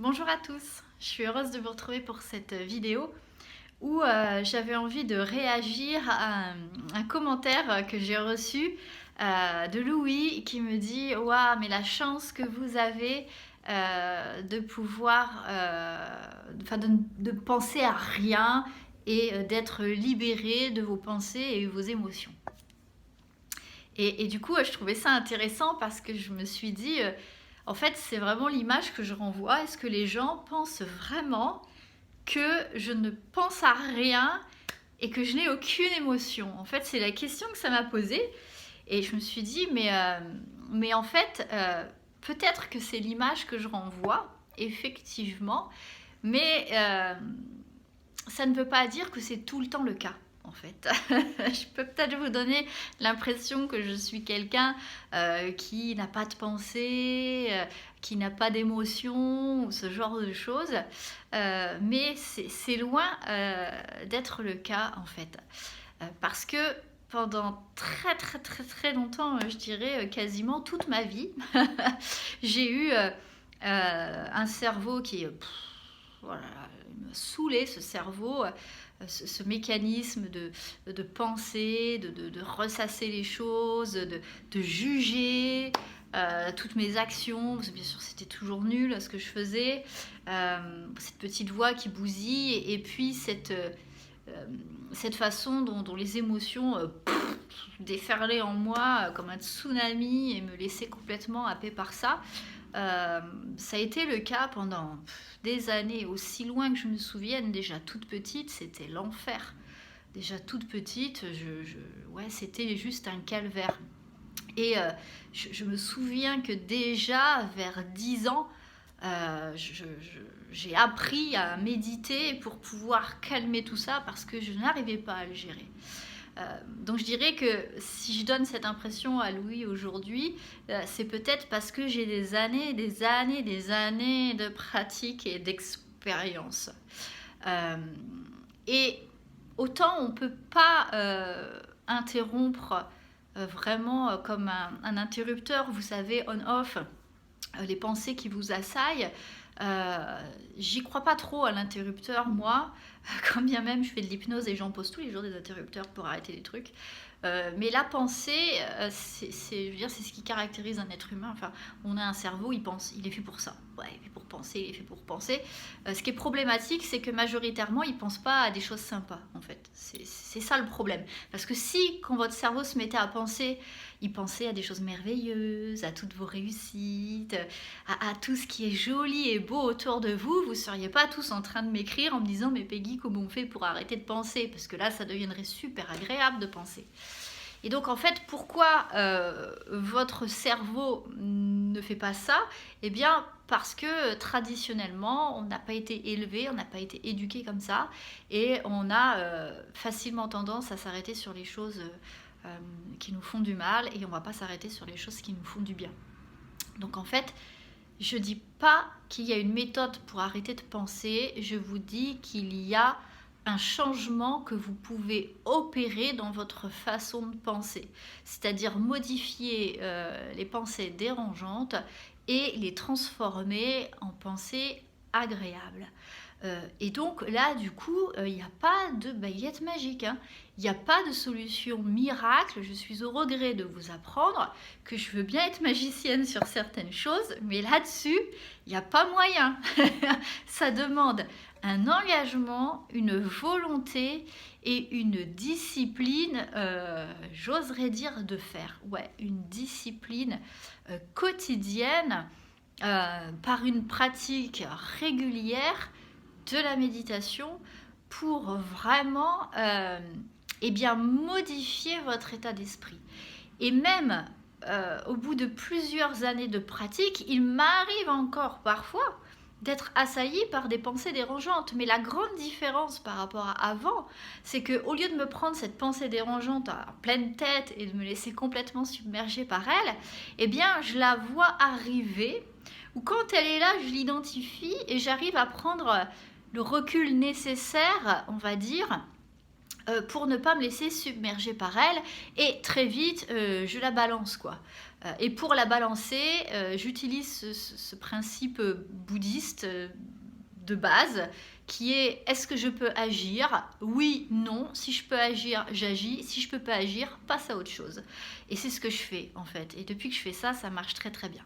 Bonjour à tous, je suis heureuse de vous retrouver pour cette vidéo où j'avais envie de réagir à un commentaire que j'ai reçu de Louis qui me dit Waouh, mais la chance que vous avez de pouvoir, de penser à rien et d'être libéré de vos pensées et vos émotions. Et du coup, je trouvais ça intéressant parce que je me suis dit, en fait, c'est vraiment l'image que je renvoie. Est-ce que les gens pensent vraiment que je ne pense à rien et que je n'ai aucune émotion? En fait, c'est la question que ça m'a posée. Et je me suis dit, mais en fait, peut-être que c'est l'image que je renvoie, effectivement, mais ça ne veut pas dire que c'est tout le temps le cas. En fait, je peux peut-être vous donner l'impression que je suis quelqu'un qui n'a pas de pensée, qui n'a pas d'émotion, ou ce genre de choses. Mais c'est loin d'être le cas, en fait. Parce que pendant très longtemps, je dirais quasiment toute ma vie, j'ai eu un cerveau qui est... voilà, il me saoulait ce cerveau, ce mécanisme de penser, de ressasser les choses, de juger toutes mes actions, parce que bien sûr c'était toujours nul ce que je faisais, cette petite voix qui bousille, et puis cette façon dont les émotions déferlaient en moi comme un tsunami et me laissaient complètement happée par ça. Ça a été le cas pendant des années, aussi loin que je me souvienne. Déjà toute petite, c'était l'enfer. Déjà toute petite, ouais, c'était juste un calvaire. Et je me souviens que déjà vers 10 ans, j'ai appris à méditer pour pouvoir calmer tout ça parce que je n'arrivais pas à le gérer. Donc je dirais que si je donne cette impression à Louis aujourd'hui, c'est peut-être parce que j'ai des années de pratique et d'expérience. Et autant on ne peut pas interrompre vraiment comme un interrupteur, vous savez, on-off, les pensées qui vous assaillent. J'y crois pas trop à l'interrupteur, moi, quand bien même je fais de l'hypnose et j'en pose tous les jours des interrupteurs pour arrêter les trucs. Mais la pensée, c'est ce qui caractérise un être humain. Enfin, on a un cerveau, il pense, il est fait pour ça. Ouais, il est fait pour penser, il est fait pour penser. Ce qui est problématique, c'est que majoritairement, il pense pas à des choses sympas, en fait. C'est ça le problème. Parce que si, quand votre cerveau se mettait à penser, il pensait à des choses merveilleuses, à toutes vos réussites, à tout ce qui est joli et beau autour de vous, vous seriez pas tous en train de m'écrire en me disant mais Peggy, comment on fait pour arrêter de penser? Parce que là, ça deviendrait super agréable de penser. Et donc en fait, pourquoi votre cerveau ne fait pas ça? Eh bien parce que traditionnellement, on n'a pas été élevé, on n'a pas été éduqué comme ça, et on a facilement tendance à s'arrêter sur les choses qui nous font du mal, et on ne va pas s'arrêter sur les choses qui nous font du bien. Donc en fait, je ne dis pas qu'il y a une méthode pour arrêter de penser, je vous dis qu'il y a un changement que vous pouvez opérer dans votre façon de penser, c'est-à-dire modifier les pensées dérangeantes et les transformer en pensées agréables. Et donc là, du coup, il n'y a pas de baguette magique, hein. Il n'y a pas de solution miracle. Je suis au regret de vous apprendre que je veux bien être magicienne sur certaines choses, mais là-dessus, il n'y a pas moyen. Ça demande un engagement, une volonté et une discipline, j'oserais dire de faire. Ouais, une discipline quotidienne par une pratique régulière de la méditation pour vraiment modifier votre état d'esprit. Et même au bout de plusieurs années de pratique, il m'arrive encore parfois d'être assaillie par des pensées dérangeantes. Mais la grande différence par rapport à avant, c'est qu'au lieu de me prendre cette pensée dérangeante à pleine tête et de me laisser complètement submerger par elle, eh bien, je la vois arriver, ou quand elle est là, je l'identifie et j'arrive à prendre le recul nécessaire, on va dire, pour ne pas me laisser submerger par elle, et très vite je la balance, quoi. Et pour la balancer, j'utilise ce principe bouddhiste de base qui est que je peux agir? Oui, non. Si je peux agir, j'agis. Si je peux pas agir, passe à autre chose. Et c'est ce que je fais en fait. Et depuis que je fais ça, ça marche très très bien.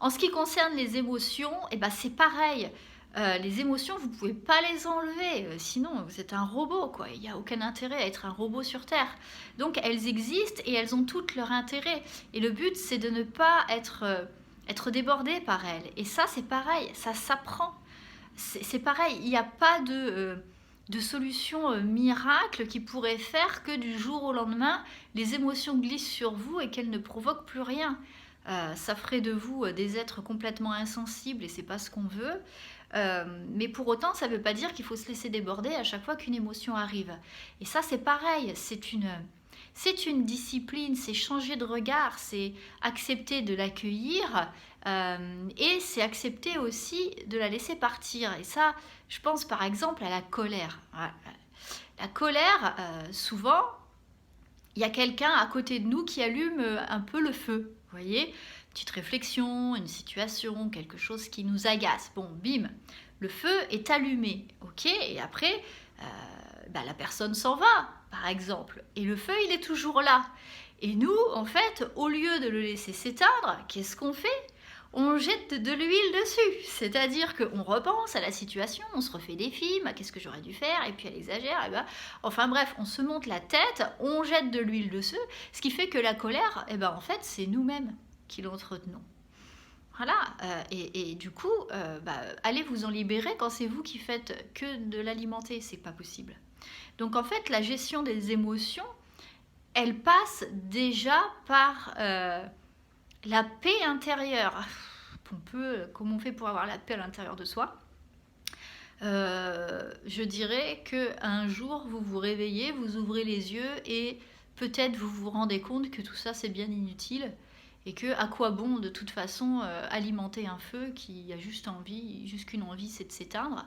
En ce qui concerne les émotions, c'est pareil. Les émotions, vous ne pouvez pas les enlever, sinon vous êtes un robot, quoi. Il n'y a aucun intérêt à être un robot sur Terre. Donc elles existent et elles ont toutes leur intérêt. Et le but, c'est de ne pas être débordé par elles. Et ça, c'est pareil, ça s'apprend. C'est pareil, il n'y a pas de solution miracle qui pourrait faire que du jour au lendemain, les émotions glissent sur vous et qu'elles ne provoquent plus rien. Ça ferait de vous des êtres complètement insensibles et c'est pas ce qu'on veut. Mais pour autant, ça ne veut pas dire qu'il faut se laisser déborder à chaque fois qu'une émotion arrive. Et ça, c'est pareil, c'est une discipline, c'est changer de regard, c'est accepter de l'accueillir et c'est accepter aussi de la laisser partir. Et ça, je pense par exemple à la colère. La colère, souvent, il y a quelqu'un à côté de nous qui allume un peu le feu, vous voyez ? Petite réflexion, une situation, quelque chose qui nous agace. Bon, bim, le feu est allumé, ok ? Et après, la personne s'en va, par exemple. Et le feu, il est toujours là. Et nous, en fait, au lieu de le laisser s'éteindre, qu'est-ce qu'on fait ? On jette de l'huile dessus. C'est-à-dire qu'on repense à la situation, on se refait des films, qu'est-ce que j'aurais dû faire ? Et puis elle exagère, enfin bref, on se monte la tête, on jette de l'huile dessus, ce qui fait que la colère, en fait, c'est nous-mêmes qui l'entretenons. Voilà, et du coup, allez vous en libérer quand c'est vous qui faites que de l'alimenter, c'est pas possible. Donc en fait, la gestion des émotions, elle passe déjà par la paix intérieure. Comment on fait pour avoir la paix à l'intérieur de soi ? Je dirais qu'un jour, vous vous réveillez, vous ouvrez les yeux et peut-être vous vous rendez compte que tout ça, c'est bien inutile. Et que à quoi bon de toute façon alimenter un feu qui a juste qu'une envie, c'est de s'éteindre.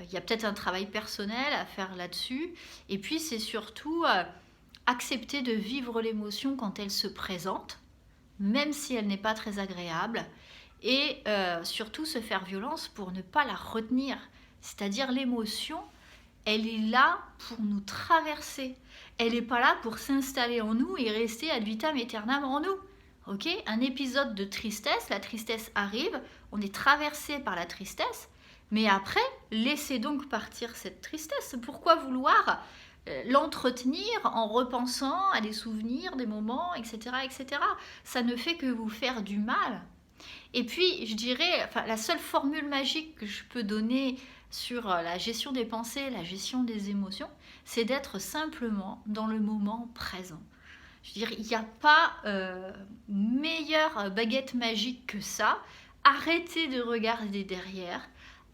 Il y a peut-être un travail personnel à faire là-dessus. Et puis c'est surtout accepter de vivre l'émotion quand elle se présente, même si elle n'est pas très agréable. Et surtout se faire violence pour ne pas la retenir. C'est-à-dire l'émotion, elle est là pour nous traverser. Elle n'est pas là pour s'installer en nous et rester ad vitam aeternam en nous. Ok, un épisode de tristesse, la tristesse arrive, on est traversé par la tristesse, mais après, laissez donc partir cette tristesse. Pourquoi vouloir l'entretenir en repensant à des souvenirs, des moments, etc., etc. Ça ne fait que vous faire du mal. Et puis, je dirais, la seule formule magique que je peux donner sur la gestion des pensées, la gestion des émotions, c'est d'être simplement dans le moment présent. Je veux dire, il n'y a pas meilleure baguette magique que ça. Arrêtez de regarder derrière,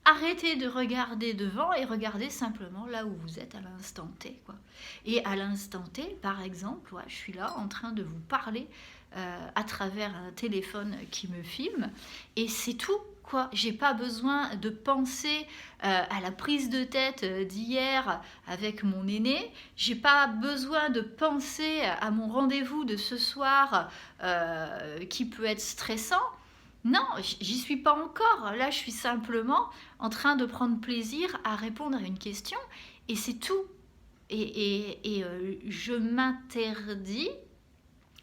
arrêtez de regarder devant et regardez simplement là où vous êtes à l'instant T, quoi. Et à l'instant T, par exemple, je suis là en train de vous parler à travers un téléphone qui me filme et c'est tout. J'ai pas besoin de penser à la prise de tête d'hier avec mon aîné. J'ai pas besoin de penser à mon rendez-vous de ce soir qui peut être stressant. Non, j'y suis pas encore. Là, je suis simplement en train de prendre plaisir à répondre à une question et c'est tout. Et je m'interdis,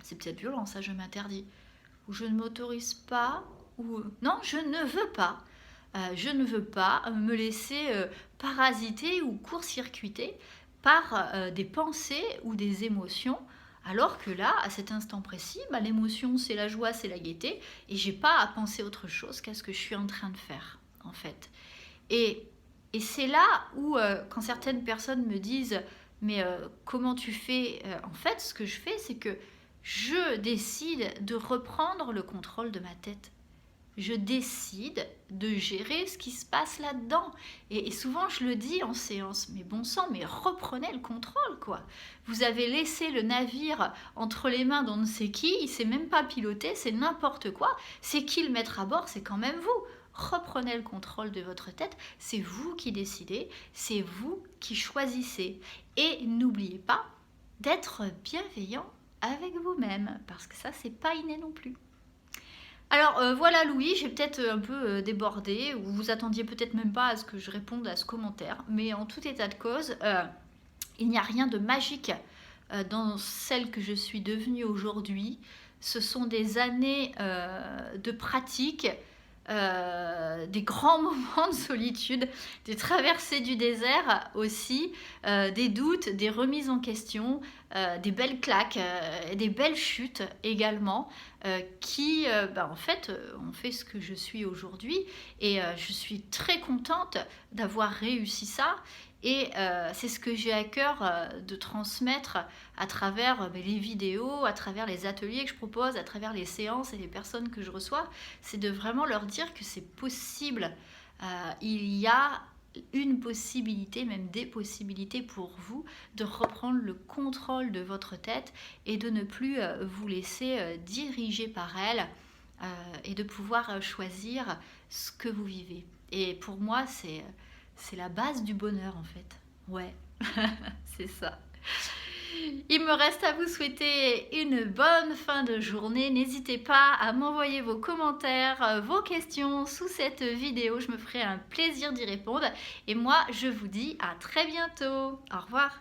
c'est peut-être violent ça, je m'interdis, ou je ne m'autorise pas. Non, je ne veux pas. Je ne veux pas me laisser parasiter ou court-circuiter par des pensées ou des émotions, alors que là, à cet instant précis, l'émotion, c'est la joie, c'est la gaieté, et j'ai pas à penser autre chose qu'à ce que je suis en train de faire, en fait. Et c'est là où, quand certaines personnes me disent « Mais comment tu fais ?» En fait, ce que je fais, c'est que je décide de reprendre le contrôle de ma tête. Je décide de gérer ce qui se passe là-dedans. Et souvent, je le dis en séance, mais bon sang, mais reprenez le contrôle, quoi. Vous avez laissé le navire entre les mains d'on ne sait qui, il ne sait même pas piloter, c'est n'importe quoi. C'est qui le maître à bord? C'est quand même vous. Reprenez le contrôle de votre tête, c'est vous qui décidez, c'est vous qui choisissez. Et n'oubliez pas d'être bienveillant avec vous-même, parce que ça, c'est pas inné non plus. Alors voilà Louis, j'ai peut-être un peu débordé, ou vous attendiez peut-être même pas à ce que je réponde à ce commentaire, mais en tout état de cause, il n'y a rien de magique dans celle que je suis devenue aujourd'hui. Ce sont des années de pratique, des grands moments de solitude, des traversées du désert aussi, des doutes, des remises en question, des belles claques, des belles chutes également, qui en fait ont fait ce que je suis aujourd'hui, et je suis très contente d'avoir réussi ça. Et c'est ce que j'ai à cœur de transmettre à travers les vidéos, à travers les ateliers que je propose, à travers les séances et les personnes que je reçois. C'est de vraiment leur dire que c'est possible. Il y a une possibilité, même des possibilités pour vous, de reprendre le contrôle de votre tête et de ne plus vous laisser diriger par elle, et de pouvoir choisir ce que vous vivez. Et pour moi, c'est la base du bonheur en fait. Ouais, c'est ça. Il me reste à vous souhaiter une bonne fin de journée. N'hésitez pas à m'envoyer vos commentaires, vos questions sous cette vidéo. Je me ferai un plaisir d'y répondre. Et moi, je vous dis à très bientôt. Au revoir.